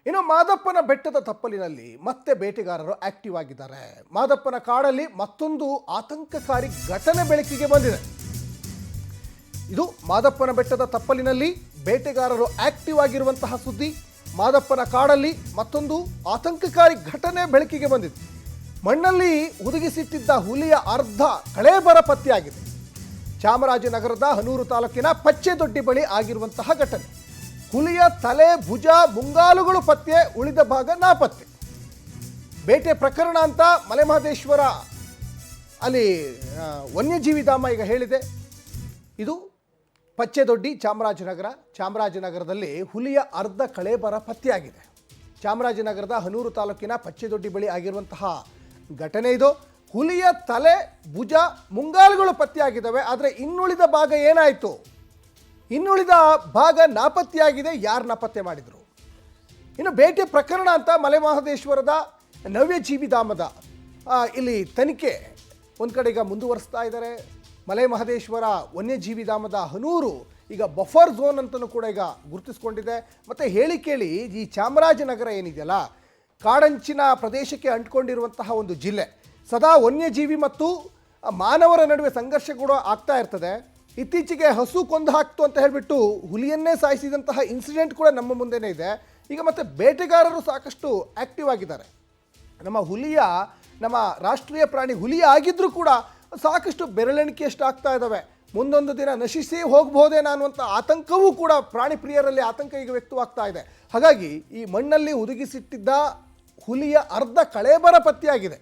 ಇನ್ನು ಮಾದಪ್ಪನ ಬೆಟ್ಟದ ತಪ್ಪಲಿನಲ್ಲಿ ಮತ್ತೆ ಬೇಟೆಗಾರರು ಆಕ್ಟಿವ್ ಆಗಿದ್ದಾರೆ. ಮಾದಪ್ಪನ ಕಾಡಲ್ಲಿ ಮತ್ತೊಂದು ಆತಂಕಕಾರಿ ಘಟನೆ ಬೆಳಕಿಗೆ ಬಂದಿದೆ. ಇದು ಮಾದಪ್ಪನ ಬೆಟ್ಟದ ತಪ್ಪಲಿನಲ್ಲಿ ಬೇಟೆಗಾರರು ಆಕ್ಟಿವ್ ಆಗಿರುವಂತಹ ಸುದ್ದಿ. ಮಾದಪ್ಪನ ಕಾಡಲ್ಲಿ ಮತ್ತೊಂದು ಆತಂಕಕಾರಿ ಘಟನೆ ಬೆಳಕಿಗೆ ಬಂದಿದೆ. ಮಣ್ಣಲ್ಲಿ ಹುದುಗಿಸಿಟ್ಟಿದ್ದ ಹುಲಿಯ ಅರ್ಧ ಕಳೇಬರ ಪತ್ತೆಯಾಗಿದೆ. ಚಾಮರಾಜನಗರದ ಹನೂರು ತಾಲೂಕಿನ ಪಚ್ಚೆದೊಡ್ಡಿ ಬಳಿ ಆಗಿರುವಂತಹ ಘಟನೆ. ಹುಲಿಯ ತಲೆ, ಭುಜ, ಮುಂಗಾಲುಗಳು ಪತ್ತೆ, ಉಳಿದ ಭಾಗ ನಾಪತ್ತೆ. ಬೇಟೆ ಪ್ರಕರಣ ಅಂತ ಮಲೆಮಹದೇಶ್ವರ ಅಲ್ಲಿ ವನ್ಯಜೀವಿ ಧಾಮ ಈಗ ಹೇಳಿದೆ. ಇದು ಪಚ್ಚೆದೊಡ್ಡಿ ಚಾಮರಾಜನಗರದಲ್ಲಿ ಹುಲಿಯ ಅರ್ಧ ಕಳೇಬರ ಪತ್ತೆಯಾಗಿದೆ. ಚಾಮರಾಜನಗರದ ಹನೂರು ತಾಲೂಕಿನ ಪಚ್ಚೆದೊಡ್ಡಿ ಬಳಿ ಆಗಿರುವಂತಹ ಘಟನೆ ಇದು. ಹುಲಿಯ ತಲೆ, ಭುಜ, ಮುಂಗಾಲುಗಳು ಪತ್ತೆಯಾಗಿದ್ದಾವೆ. ಆದರೆ ಇನ್ನುಳಿದ ಭಾಗ ಏನಾಯಿತು? ಇನ್ನುಳಿದ ಭಾಗ ನಾಪತ್ತೆಯಾಗಿದೆ. ಯಾರು ನಾಪತ್ತೆ ಮಾಡಿದರು? ಇನ್ನು ಬೇಟೆ ಪ್ರಕರಣ ಅಂತ ಮಲೆಮಹದೇಶ್ವರದ ನವ್ಯಜೀವಿ ಧಾಮದ ಇಲ್ಲಿ ತನಿಖೆ ಒಂದು ಕಡೆ ಈಗ ಮುಂದುವರಿಸ್ತಾ ಇದ್ದಾರೆ. ಮಲೆಮಹದೇಶ್ವರ ವನ್ಯಜೀವಿ ಧಾಮದ ಹನೂರು ಈಗ ಬಫರ್ ಝೋನ್ ಅಂತಲೂ ಕೂಡ ಈಗ ಗುರುತಿಸ್ಕೊಂಡಿದೆ. ಮತ್ತು ಹೇಳಿ ಕೇಳಿ ಈ ಚಾಮರಾಜನಗರ ಏನಿದೆಯಲ್ಲ, ಕಾಡಂಚಿನ ಪ್ರದೇಶಕ್ಕೆ ಅಂಟ್ಕೊಂಡಿರುವಂತಹ ಒಂದು ಜಿಲ್ಲೆ. ಸದಾ ವನ್ಯಜೀವಿ ಮತ್ತು ಮಾನವರ ನಡುವೆ ಸಂಘರ್ಷ ಕೂಡ ಆಗ್ತಾ ಇರ್ತದೆ. ಇತ್ತೀಚೆಗೆ ಹಸು ಕೊಂದು ಹಾಕ್ತು ಅಂತ ಹೇಳಿಬಿಟ್ಟು ಹುಲಿಯನ್ನೇ ಸಾಯಿಸಿದಂತಹ ಇನ್ಸಿಡೆಂಟ್ ಕೂಡ ನಮ್ಮ ಮುಂದೆನೇ ಇದೆ. ಈಗ ಮತ್ತೆ ಬೇಟೆಗಾರರು ಸಾಕಷ್ಟು ಆ್ಯಕ್ಟಿವ್ ಆಗಿದ್ದಾರೆ. ನಮ್ಮ ರಾಷ್ಟ್ರೀಯ ಪ್ರಾಣಿ ಹುಲಿ ಆಗಿದ್ರೂ ಕೂಡ ಸಾಕಷ್ಟು ಬೆರಳೆಣಿಕೆಯಷ್ಟು ಆಗ್ತಾ ಇದ್ದಾವೆ. ಮುಂದೊಂದು ದಿನ ನಶಿಸಿ ಹೋಗಬಹುದೇನೋ ಅನ್ನುವಂಥ ಆತಂಕವೂ ಕೂಡ ಪ್ರಾಣಿ ಪ್ರಿಯರಲ್ಲಿ ಆತಂಕ ಈಗ ವ್ಯಕ್ತವಾಗ್ತಾ ಇದೆ. ಹಾಗಾಗಿ ಈ ಮಣ್ಣಲ್ಲಿ ಹುದುಗಿಸಿಟ್ಟಿದ್ದ ಹುಲಿಯ ಅರ್ಧ ಕಳೇಬರ ಪತ್ತೆಯಾಗಿದೆ.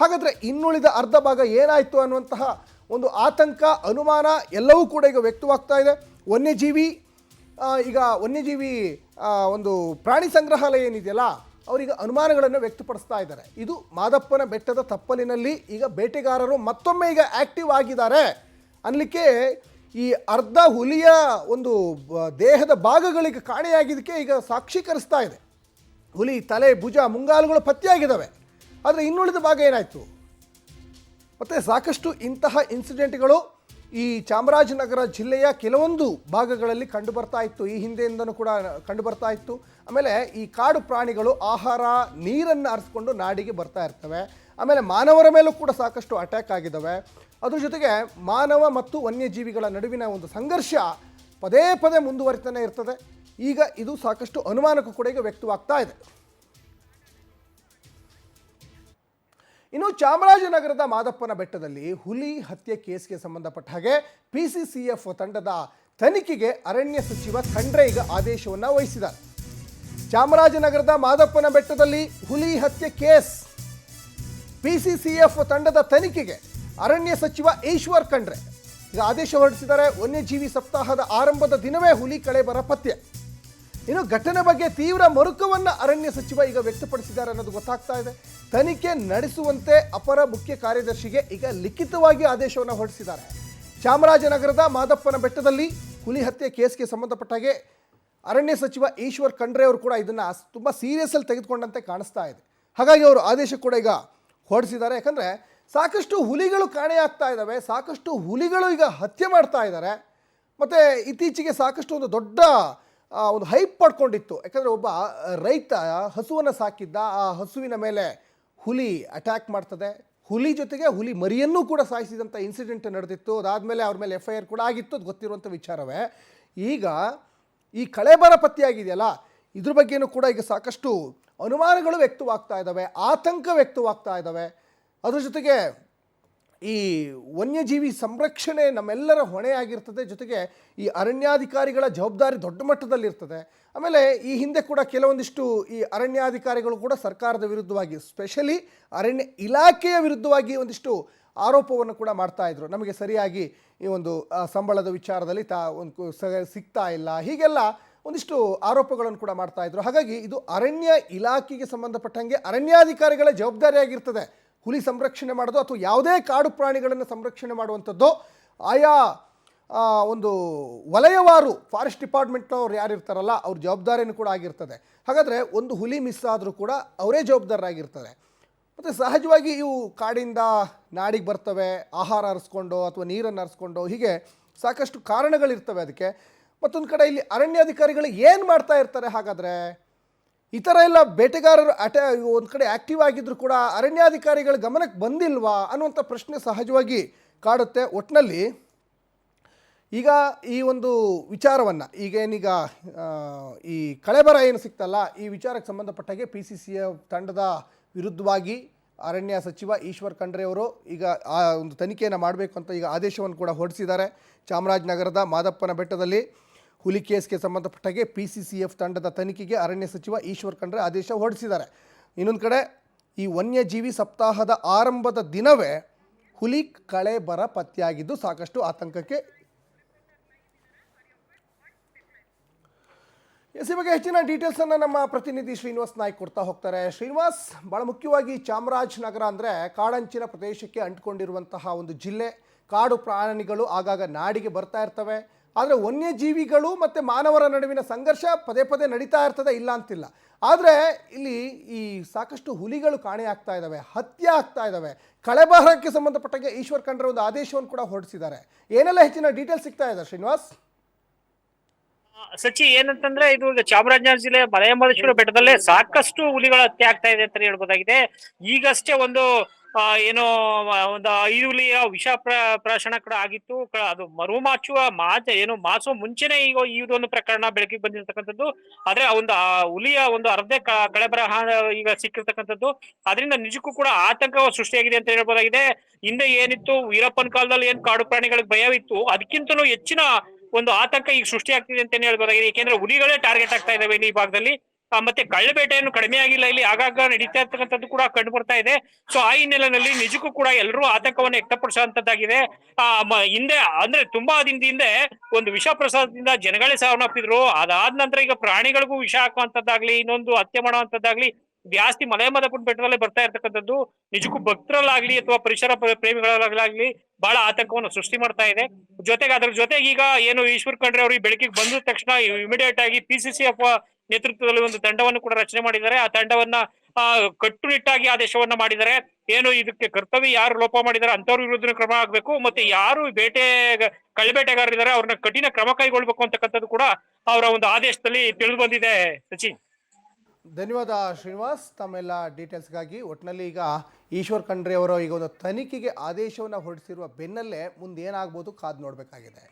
ಹಾಗಾದರೆ ಇನ್ನುಳಿದ ಅರ್ಧ ಭಾಗ ಏನಾಯಿತು ಅನ್ನುವಂತಹ ಒಂದು ಆತಂಕ, ಅನುಮಾನ ಎಲ್ಲವೂ ಕೂಡ ಈಗ ವ್ಯಕ್ತವಾಗ್ತಾ ಇದೆ. ವನ್ಯಜೀವಿ ಒಂದು ಪ್ರಾಣಿ ಸಂಗ್ರಹಾಲಯ ಏನಿದೆಯಲ್ಲ, ಅವರಿಗೆ ಅನುಮಾನಗಳನ್ನು ವ್ಯಕ್ತಪಡಿಸ್ತಾ ಇದ್ದಾರೆ. ಇದು ಮಾದಪ್ಪನ ಬೆಟ್ಟದ ತಪ್ಪಲಿನಲ್ಲಿ ಈಗ ಬೇಟೆಗಾರರು ಮತ್ತೊಮ್ಮೆ ಈಗ ಆ್ಯಕ್ಟಿವ್ ಆಗಿದ್ದಾರೆ ಅನ್ನಲಿಕ್ಕೆ ಈ ಅರ್ಧ ಹುಲಿಯ ಒಂದು ದೇಹದ ಭಾಗಗಳಿಗೆ ಕಾಣೆಯಾಗಿದ್ದಕ್ಕೆ ಈಗ ಸಾಕ್ಷೀಕರಿಸ್ತಾ ಇದೆ. ಹುಲಿ ತಲೆ, ಭುಜ, ಮುಂಗಾಲುಗಳು ಪತ್ತೆಯಾಗಿದ್ದಾವೆ. ಆದರೆ ಇನ್ನುಳಿದ ಭಾಗ ಏನಾಯಿತು? ಮತ್ತು ಸಾಕಷ್ಟು ಇಂತಹ ಇನ್ಸಿಡೆಂಟ್ಗಳು ಈ ಚಾಮರಾಜನಗರ ಜಿಲ್ಲೆಯ ಕೆಲವೊಂದು ಭಾಗಗಳಲ್ಲಿ ಕಂಡುಬರ್ತಾ ಇತ್ತು. ಈ ಹಿಂದೆಯಿಂದನೂ ಕೂಡ ಕಂಡುಬರ್ತಾ ಇತ್ತು. ಆಮೇಲೆ ಈ ಕಾಡು ಪ್ರಾಣಿಗಳು ಆಹಾರ, ನೀರನ್ನು ಅರಿಸ್ಕೊಂಡು ನಾಡಿಗೆ ಬರ್ತಾ ಇರ್ತವೆ. ಆಮೇಲೆ ಮಾನವರ ಮೇಲೂ ಕೂಡ ಸಾಕಷ್ಟು ಅಟ್ಯಾಕ್ ಆಗಿದ್ದಾವೆ. ಅದ್ರ ಜೊತೆಗೆ ಮಾನವ ಮತ್ತು ವನ್ಯಜೀವಿಗಳ ನಡುವಿನ ಒಂದು ಸಂಘರ್ಷ ಪದೇ ಪದೇ ಮುಂದುವರಿತಾನೆ ಇರ್ತದೆ. ಈಗ ಇದು ಸಾಕಷ್ಟು ಅನುಮಾನಕ್ಕೂ ಕೂಡ ಈಗ ವ್ಯಕ್ತವಾಗ್ತಾ ಇದೆ. ಇನ್ನು ಚಾಮರಾಜನಗರದ ಮಾದಪ್ಪನ ಬೆಟ್ಟದಲ್ಲಿ ಹುಲಿ ಹತ್ಯೆ ಕೇಸ್ಗೆ ಸಂಬಂಧಪಟ್ಟ ಹಾಗೆ PCCF ತಂಡದ ತನಿಖೆಗೆ ಅರಣ್ಯ ಸಚಿವ ಖಂಡ್ರೆ ಈಗ ಆದೇಶವನ್ನು ವಹಿಸಿದ್ದಾರೆ. ಚಾಮರಾಜನಗರದ ಮಾದಪ್ಪನ ಬೆಟ್ಟದಲ್ಲಿ ಹುಲಿ ಹತ್ಯೆ ಕೇಸ್ PCCF ತಂಡದ ತನಿಖೆಗೆ ಅರಣ್ಯ ಸಚಿವ ಈಶ್ವರ್ ಖಂಡ್ರೆ ಈಗ ಆದೇಶ ಹೊರಡಿಸಿದ್ದಾರೆ. ವನ್ಯಜೀವಿ ಸಪ್ತಾಹದ ಆರಂಭದ ದಿನವೇ ಹುಲಿ ಕಳೇಬರ ಪತ್ತೆ. ಇನ್ನು ಘಟನೆ ಬಗ್ಗೆ ತೀವ್ರ ಮರುಕವನ್ನು ಅರಣ್ಯ ಸಚಿವ ಈಗ ವ್ಯಕ್ತಪಡಿಸಿದ್ದಾರೆ ಅನ್ನೋದು ಗೊತ್ತಾಗ್ತಾ ಇದೆ. ತನಿಖೆ ನಡೆಸುವಂತೆ ಅಪರ ಮುಖ್ಯ ಕಾರ್ಯದರ್ಶಿಗೆ ಈಗ ಲಿಖಿತವಾಗಿ ಆದೇಶವನ್ನು ಹೊರಡಿಸಿದ್ದಾರೆ. ಚಾಮರಾಜನಗರದ ಮಾದಪ್ಪನ ಬೆಟ್ಟದಲ್ಲಿ ಹುಲಿ ಹತ್ಯೆ ಕೇಸ್ಗೆ ಸಂಬಂಧಪಟ್ಟ ಹಾಗೆ ಅರಣ್ಯ ಸಚಿವ ಈಶ್ವರ್ ಖಂಡ್ರೆ ಅವರು ಕೂಡ ಇದನ್ನು ತುಂಬ ಸೀರಿಯಸ್ಸಲ್ಲಿ ತೆಗೆದುಕೊಂಡಂತೆ ಕಾಣಿಸ್ತಾ ಇದೆ. ಹಾಗಾಗಿ ಅವರು ಆದೇಶ ಕೂಡ ಈಗ ಹೊರಡಿಸಿದ್ದಾರೆ. ಯಾಕಂದರೆ ಸಾಕಷ್ಟು ಹುಲಿಗಳು ಕಾಣೆಯಾಗ್ತಾ ಇದ್ದಾವೆ, ಸಾಕಷ್ಟು ಹುಲಿಗಳು ಈಗ ಹತ್ಯೆ ಮಾಡ್ತಾ ಇದ್ದಾರೆ. ಮತ್ತು ಇತ್ತೀಚೆಗೆ ಸಾಕಷ್ಟು ಒಂದು ದೊಡ್ಡ ಒಂದು ಹೈಪ್ ಪಡ್ಕೊಂಡಿತ್ತು. ಯಾಕಂದರೆ ಒಬ್ಬ ರೈತ ಹಸುವನ್ನು ಸಾಕಿದ್ದ, ಆ ಹಸುವಿನ ಮೇಲೆ ಹುಲಿ ಅಟ್ಯಾಕ್ ಮಾಡ್ತದೆ, ಹುಲಿ ಜೊತೆಗೆ ಹುಲಿ ಮರಿಯನ್ನೂ ಕೂಡ ಸಾಯಿಸಿದಂಥ ಇನ್ಸಿಡೆಂಟ್ ನಡೆದಿತ್ತು. ಅದಾದಮೇಲೆ ಅವ್ರ ಮೇಲೆ FIR ಕೂಡ ಆಗಿತ್ತು, ಅದು ಗೊತ್ತಿರುವಂಥ ವಿಚಾರವೇ. ಈಗ ಈ ಕಳೇಬರ ಪತ್ತೆಯಾಗಿದೆಯಲ್ಲ, ಇದ್ರ ಬಗ್ಗೆಯೂ ಕೂಡ ಈಗ ಸಾಕಷ್ಟು ಅನುಮಾನಗಳು ವ್ಯಕ್ತವಾಗ್ತಾ ಇದ್ದಾವೆ, ಆತಂಕ ವ್ಯಕ್ತವಾಗ್ತಾ ಇದ್ದಾವೆ. ಅದ್ರ ಜೊತೆಗೆ ಈ ವನ್ಯಜೀವಿ ಸಂರಕ್ಷಣೆ ನಮ್ಮೆಲ್ಲರ ಹೊಣೆಯಾಗಿರ್ತದೆ. ಜೊತೆಗೆ ಈ ಅರಣ್ಯಾಧಿಕಾರಿಗಳ ಜವಾಬ್ದಾರಿ ದೊಡ್ಡ ಮಟ್ಟದಲ್ಲಿರ್ತದೆ. ಆಮೇಲೆ ಈ ಹಿಂದೆ ಕೂಡ ಕೆಲವೊಂದಿಷ್ಟು ಈ ಅರಣ್ಯಾಧಿಕಾರಿಗಳು ಕೂಡ ಸರ್ಕಾರದ ವಿರುದ್ಧವಾಗಿ, ಸ್ಪೆಷಲಿ ಅರಣ್ಯ ಇಲಾಖೆಯ ವಿರುದ್ಧವಾಗಿ ಒಂದಿಷ್ಟು ಆರೋಪವನ್ನು ಕೂಡ ಮಾಡ್ತಾಯಿದ್ರು. ನಮಗೆ ಸರಿಯಾಗಿ ಈ ಒಂದು ಸಂಬಳದ ವಿಚಾರದಲ್ಲಿ ಸಿಗ್ತಾ ಇಲ್ಲ, ಹೀಗೆಲ್ಲ ಒಂದಿಷ್ಟು ಆರೋಪಗಳನ್ನು ಕೂಡ ಮಾಡ್ತಾಯಿದ್ರು. ಹಾಗಾಗಿ ಇದು ಅರಣ್ಯ ಇಲಾಖೆಗೆ ಸಂಬಂಧಪಟ್ಟಂಗೆ ಅರಣ್ಯಾಧಿಕಾರಿಗಳ ಜವಾಬ್ದಾರಿಯಾಗಿರ್ತದೆ ಹುಲಿ ಸಂರಕ್ಷಣೆ ಮಾಡೋದು, ಅಥವಾ ಯಾವುದೇ ಕಾಡು ಪ್ರಾಣಿಗಳನ್ನು ಸಂರಕ್ಷಣೆ ಮಾಡುವಂಥದ್ದು ಆಯಾ ಒಂದು ವಲಯವಾರು ಫಾರೆಸ್ಟ್ ಡಿಪಾರ್ಟ್ಮೆಂಟ್ನವ್ರು ಯಾರಿರ್ತಾರಲ್ಲ ಅವ್ರ ಜವಾಬ್ದಾರಿಯೂ ಕೂಡ ಆಗಿರ್ತದೆ. ಹಾಗಾದರೆ ಒಂದು ಹುಲಿ ಮಿಸ್ ಆದರೂ ಕೂಡ ಅವರೇ ಜವಾಬ್ದಾರರಾಗಿರ್ತಾರೆ. ಮತ್ತು ಸಹಜವಾಗಿ ಇವು ಕಾಡಿಂದ ನಾಡಿಗೆ ಬರ್ತವೆ, ಆಹಾರ ಅರಿಸ್ಕೊಂಡು ಅಥವಾ ನೀರನ್ನು ಅರಿಸ್ಕೊಂಡು, ಹೀಗೆ ಸಾಕಷ್ಟು ಕಾರಣಗಳಿರ್ತವೆ ಅದಕ್ಕೆ. ಮತ್ತೊಂದು ಕಡೆ ಇಲ್ಲಿ ಅರಣ್ಯಾಧಿಕಾರಿಗಳು ಏನು ಮಾಡ್ತಾ ಇರ್ತಾರೆ? ಹಾಗಾದರೆ ಈ ಥರ ಎಲ್ಲ ಬೇಟೆಗಾರರು ಒಂದು ಕಡೆ ಆ್ಯಕ್ಟಿವ್ ಆಗಿದ್ರು ಕೂಡ ಅರಣ್ಯಾಧಿಕಾರಿಗಳ ಗಮನಕ್ಕೆ ಬಂದಿಲ್ವಾ ಅನ್ನುವಂಥ ಪ್ರಶ್ನೆ ಸಹಜವಾಗಿ ಕಾಡುತ್ತೆ. ಒಟ್ಟಿನಲ್ಲಿ ಈಗ ಈ ಒಂದು ವಿಚಾರವನ್ನು ಈಗೇನೀಗ ಈ ಕಳೆಬರ ಏನು ಸಿಕ್ತಲ್ಲ, ಈ ವಿಚಾರಕ್ಕೆ ಸಂಬಂಧಪಟ್ಟಾಗೆ PCCF ತಂಡದ ವಿರುದ್ಧವಾಗಿ ಅರಣ್ಯ ಸಚಿವ ಈಶ್ವರ್ ಖಂಡ್ರೆ ಅವರು ಈಗ ಆ ಒಂದು ತನಿಖೆಯನ್ನು ಮಾಡಬೇಕು ಅಂತ ಈಗ ಆದೇಶವನ್ನು ಕೂಡ ಹೊರಡಿಸಿದ್ದಾರೆ. ಚಾಮರಾಜನಗರದ ಮಾದಪ್ಪನ ಬೆಟ್ಟದಲ್ಲಿ ಹುಲಿ ಕೇಸ್ಗೆ ಸಂಬಂಧಪಟ್ಟಾಗೆ PCCF ತಂಡದ ತನಿಖೆಗೆ ಅರಣ್ಯ ಸಚಿವ ಈಶ್ವರ್ ಖಂಡ್ರೆ ಆದೇಶ ಹೊರಡಿಸಿದ್ದಾರೆ. ಇನ್ನೊಂದು ಕಡೆ ಈ ವನ್ಯಜೀವಿ ಸಪ್ತಾಹದ ಆರಂಭದ ದಿನವೇ ಹುಲಿ ಕಳೆಬರ ಪತ್ತೆಯಾಗಿದ್ದು ಸಾಕಷ್ಟು ಆತಂಕಕ್ಕೆ. ಈ ಬಗ್ಗೆ ಹೆಚ್ಚಿನ ಡೀಟೇಲ್ಸನ್ನು ನಮ್ಮ ಪ್ರತಿನಿಧಿ ಶ್ರೀನಿವಾಸ್ ನಾಯ್ಕ್ ಕೊಡ್ತಾ ಹೋಗ್ತಾರೆ. ಶ್ರೀನಿವಾಸ್, ಭಾಳ ಮುಖ್ಯವಾಗಿ ಚಾಮರಾಜನಗರ ಅಂದರೆ ಕಾಡಂಚಿನ ಪ್ರದೇಶಕ್ಕೆ ಅಂಟಿಕೊಂಡಿರುವಂತಹ ಒಂದು ಜಿಲ್ಲೆ. ಕಾಡು ಪ್ರಾಣಿಗಳು ಆಗಾಗ ನಾಡಿಗೆ ಬರ್ತಾ ಇರ್ತವೆ. ಆದರೆ ವನ್ಯಜೀವಿಗಳು ಮತ್ತು ಮಾನವರ ನಡುವಿನ ಸಂಘರ್ಷ ಪದೇ ಪದೇ ನಡೀತಾ ಇರ್ತದೆ, ಇಲ್ಲ ಅಂತಿಲ್ಲ. ಆದರೆ ಇಲ್ಲಿ ಈ ಸಾಕಷ್ಟು ಹುಲಿಗಳು ಕಾಣೆಯಾಗ್ತಾ ಇದ್ದಾವೆ, ಹತ್ಯೆ ಆಗ್ತಾ ಇದ್ದಾವೆ. ಕಳೆಬರಕ್ಕೆ ಸಂಬಂಧಪಟ್ಟಾಗೆ ಈಶ್ವರ್ ಖಂಡ್ರೆ ಒಂದು ಆದೇಶವನ್ನು ಕೂಡ ಹೊರಡಿಸಿದ್ದಾರೆ. ಏನೆಲ್ಲ ಹೆಚ್ಚಿನ ಡೀಟೇಲ್ಸ್ ಸಿಗ್ತಾ ಇದೆ ಶ್ರೀನಿವಾಸ್? ಸಚಿ, ಏನಂತಂದ್ರೆ ಇದು ಚಾಮರಾಜನಗರ ಜಿಲ್ಲೆ ಮಲೆಯಂಬರೇಶ್ವರ ಬೆಟ್ಟದಲ್ಲೇ ಸಾಕಷ್ಟು ಹುಲಿಗಳ ಹತ್ಯೆ ಆಗ್ತಾ ಇದೆ ಅಂತ ಹೇಳ್ಬೋದಾಗಿದೆ. ಈಗಷ್ಟೇ ಒಂದು ಏನೋ ಒಂದು 5 ಹುಲಿಯ ವಿಷ ಪ್ರಾಶನ ಕೂಡ ಆಗಿತ್ತು. ಅದು ಮರುಮಾಚುವ ಮಾಸುವ ಮುಂಚೆನೆ ಈಗ ಇದೊಂದು ಪ್ರಕರಣ ಬೆಳಕಿಗೆ ಬಂದಿರತಕ್ಕಂಥದ್ದು. ಆದ್ರೆ ಒಂದು ಹುಲಿಯ ಒಂದು ಅರ್ಧ ಕಳೆಬರ ಈಗ ಸಿಕ್ಕಿರ್ತಕ್ಕಂಥದ್ದು. ಅದರಿಂದ ನಿಜಕ್ಕೂ ಕೂಡ ಆತಂಕ ಸೃಷ್ಟಿಯಾಗಿದೆ ಅಂತ ಹೇಳ್ಬೋದಾಗಿದೆ. ಹಿಂದೆ ಏನಿತ್ತು, ವೀರಪ್ಪನ ಕಾಲದಲ್ಲಿ ಏನ್ ಕಾಡು ಪ್ರಾಣಿಗಳಿಗೆ ಭಯವಿತ್ತು, ಅದಕ್ಕಿಂತಲೂ ಹೆಚ್ಚಿನ ಒಂದು ಆತಂಕ ಈಗ ಸೃಷ್ಟಿ ಆಗ್ತಿದೆ ಅಂತಾನೆ ಹೇಳ್ಬೋದಾಗಿದೆ. ಯಾಕೆಂದ್ರೆ ಹುಲಿಗಳೇ ಟಾರ್ಗೆಟ್ ಆಗ್ತಾ ಇದಾವೆ ಇಲ್ಲಿ ಈ ಭಾಗದಲ್ಲಿ. ಮತ್ತೆ ಕಳ್ಳ ಬೇಟೆಯನ್ನು ಕಡಿಮೆ ಆಗಿಲ್ಲ, ಇಲ್ಲಿ ಆಗಾಗ ನಡೀತಾ ಇರ್ತಕ್ಕಂಥದ್ದು ಕೂಡ ಕಂಡು ಬರ್ತಾ ಇದೆ. ಸೊ ಆ ಹಿನ್ನೆಲೆಯಲ್ಲಿ ನಿಜಕ್ಕೂ ಕೂಡ ಎಲ್ಲರೂ ಆತಂಕವನ್ನು ವ್ಯಕ್ತಪಡಿಸುವಂತದ್ದಾಗಿದೆ. ಹಿಂದೆ ಅಂದ್ರೆ ತುಂಬಾ ದಿನದಿಂದ ಒಂದು ವಿಷ ಪ್ರಸಾದದಿಂದ ಜನಗಳೇ ಸಾವನ್ನಪ್ಪಿದ್ರು. ಅದಾದ ನಂತರ ಈಗ ಪ್ರಾಣಿಗಳಿಗೂ ವಿಷ ಹಾಕುವಂತದ್ದಾಗ್ಲಿ, ಇನ್ನೊಂದು ಹತ್ಯೆ ಮಾಡುವಂತದ್ದಾಗ್ಲಿ ಜಾಸ್ತಿ ಮಲೆಮದಪುರ ಬೆಟ್ಟದಲ್ಲೇ ಬರ್ತಾ ಇರ್ತಕ್ಕಂಥದ್ದು ನಿಜಕ್ಕೂ ಭಕ್ತರಲ್ಲಾಗ್ಲಿ ಅಥವಾ ಪರಿಸರ ಪ್ರೇಮಿಗಳಾಗ್ಲಿ ಬಹಳ ಆತಂಕವನ್ನು ಸೃಷ್ಟಿ ಮಾಡ್ತಾ ಇದೆ. ಜೊತೆಗೆ ಅದ್ರ ಜೊತೆಗೆ ಈಗ ಏನು ಈಶ್ವರ್ ಖಂಡ್ರೆ ಅವರು ಬೆಳಕಿಗೆ ಬಂದ ತಕ್ಷಣ ಇಮಿಡಿಯೇಟ್ ಆಗಿ PCCF ನೇತೃತ್ವದಲ್ಲಿ ಒಂದು ತಂಡವನ್ನು ಕೂಡ ರಚನೆ ಮಾಡಿದ್ದಾರೆ. ಆ ತಂಡವನ್ನ ಕಟ್ಟುನಿಟ್ಟಾಗಿ ಆದೇಶವನ್ನ ಮಾಡಿದ್ದಾರೆ. ಏನು ಇದಕ್ಕೆ ಕರ್ತವ್ಯ ಯಾರು ಲೋಪ ಮಾಡಿದ್ದಾರೆ ಅಂತವ್ರ ವಿರುದ್ಧ ಕ್ರಮ ಆಗ್ಬೇಕು, ಮತ್ತೆ ಯಾರು ಕಳ್ಳಬೇಟೆಗಾರರಿದ್ದಾರೆ ಅವ್ರನ್ನ ಕಠಿಣ ಕ್ರಮ ಕೈಗೊಳ್ಬೇಕು ಅಂತಕ್ಕಂಥದ್ದು ಕೂಡ ಅವರ ಒಂದು ಆದೇಶದಲ್ಲಿ ತಿಳಿದು ಬಂದಿದೆ. ಸಚಿನ್, ಧನ್ಯವಾದ ಶ್ರೀನಿವಾಸ್ ತಮ್ಮೆಲ್ಲ ಡೀಟೇಲ್ಸ್ಗಾಗಿ. ಒಟ್ಟಿನಲ್ಲಿ ಈಗ ಈಶ್ವರ್ ಖಂಡ್ರೆ ಅವರು ಈಗ ಒಂದು ತನಿಖೆಗೆ ಆದೇಶವನ್ನು ಹೊರಡಿಸಿರುವ ಬೆನ್ನಲ್ಲೇ ಮುಂದೆ ಏನಾಗ್ಬೋದು ಕಾದು ನೋಡಬೇಕಾಗಿದೆ.